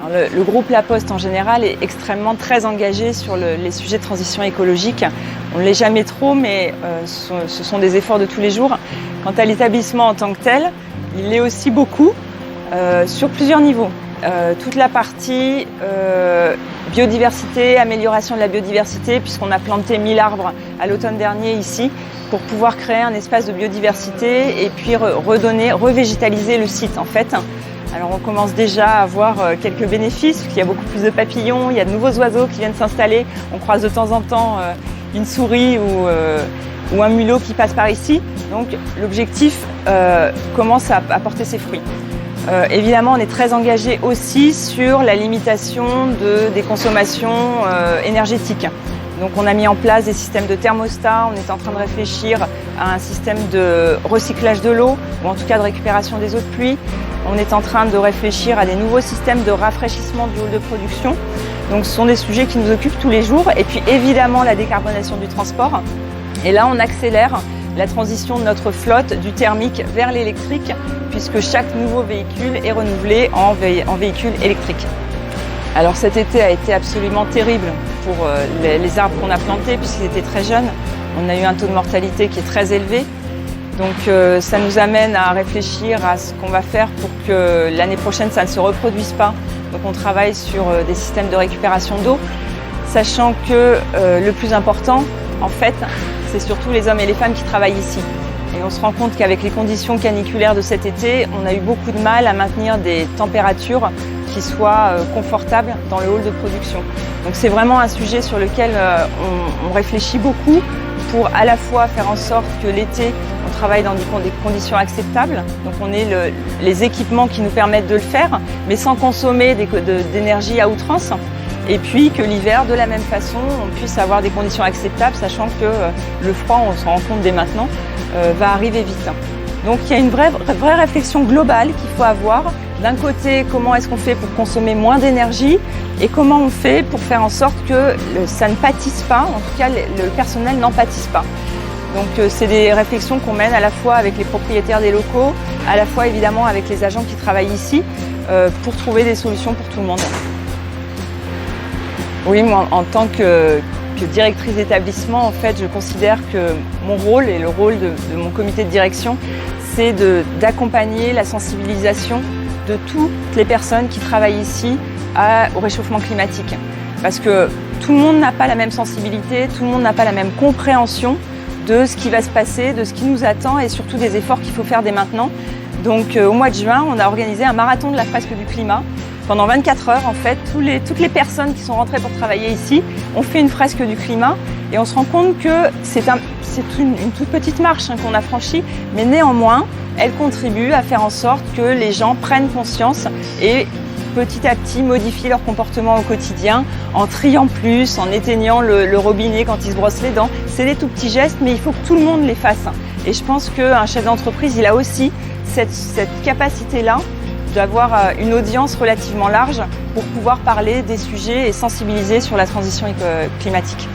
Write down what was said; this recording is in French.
Le groupe La Poste en général est extrêmement très engagé sur les sujets de transition écologique. On ne l'est jamais trop, mais ce sont des efforts de tous les jours. Quant à l'établissement en tant que tel, il l'est aussi beaucoup sur plusieurs niveaux. Toute la partie biodiversité, amélioration de la biodiversité, puisqu'on a planté 1000 arbres à l'automne dernier ici, pour pouvoir créer un espace de biodiversité et puis revégétaliser le site en fait. Alors on commence déjà à avoir quelques bénéfices, parce qu'il y a beaucoup plus de papillons, il y a de nouveaux oiseaux qui viennent s'installer. On croise de temps en temps une souris ou un mulot qui passe par ici. Donc l'objectif commence à porter ses fruits. Évidemment, on est très engagé aussi sur la limitation des consommations énergétiques. Donc on a mis en place des systèmes de thermostat, on est en train de réfléchir à un système de recyclage de l'eau, ou en tout cas de récupération des eaux de pluie. On est en train de réfléchir à des nouveaux systèmes de rafraîchissement du hall de production. Donc ce sont des sujets qui nous occupent tous les jours. Et puis évidemment la décarbonation du transport. Et là on accélère la transition de notre flotte du thermique vers l'électrique, puisque chaque nouveau véhicule est renouvelé en véhicule électrique. Alors cet été a été absolument terrible pour les arbres qu'on a plantés, puisqu'ils étaient très jeunes. On a eu un taux de mortalité qui est très élevé. Donc ça nous amène à réfléchir à ce qu'on va faire pour que l'année prochaine ça ne se reproduise pas. Donc on travaille sur des systèmes de récupération d'eau, sachant que le plus important, en fait, c'est surtout les hommes et les femmes qui travaillent ici. Et on se rend compte qu'avec les conditions caniculaires de cet été, on a eu beaucoup de mal à maintenir des températures qui soient confortables dans le hall de production. Donc c'est vraiment un sujet sur lequel on réfléchit beaucoup pour à la fois faire en sorte que l'été, on travaille dans des conditions acceptables. Donc on ait les équipements qui nous permettent de le faire, mais sans consommer d'énergie à outrance. Et puis que l'hiver, de la même façon, on puisse avoir des conditions acceptables, sachant que le froid, on s'en rend compte dès maintenant, va arriver vite. Donc il y a une vraie réflexion globale qu'il faut avoir. D'un côté, comment est-ce qu'on fait pour consommer moins d'énergie et comment on fait pour faire en sorte que ça ne pâtisse pas, en tout cas le personnel n'en pâtisse pas. Donc c'est des réflexions qu'on mène à la fois avec les propriétaires des locaux, à la fois évidemment avec les agents qui travaillent ici, pour trouver des solutions pour tout le monde. Oui, moi en tant que directrice d'établissement, en fait, je considère que mon rôle et le rôle de mon comité de direction, c'est d'accompagner la sensibilisation de toutes les personnes qui travaillent ici au réchauffement climatique. Parce que tout le monde n'a pas la même sensibilité, tout le monde n'a pas la même compréhension de ce qui va se passer, de ce qui nous attend et surtout des efforts qu'il faut faire dès maintenant. Donc au mois de juin, on a organisé un marathon de la fresque du climat. Pendant 24 heures, en fait, toutes les personnes qui sont rentrées pour travailler ici ont fait une fresque du climat et on se rend compte que c'est une toute petite marche qu'on a franchie, mais néanmoins, elle contribue à faire en sorte que les gens prennent conscience et petit à petit modifient leur comportement au quotidien en triant plus, en éteignant le robinet quand ils se brossent les dents. C'est des tout petits gestes, mais il faut que tout le monde les fasse. Et je pense qu'un chef d'entreprise, il a aussi cette capacité-là d'avoir une audience relativement large pour pouvoir parler des sujets et sensibiliser sur la transition climatique.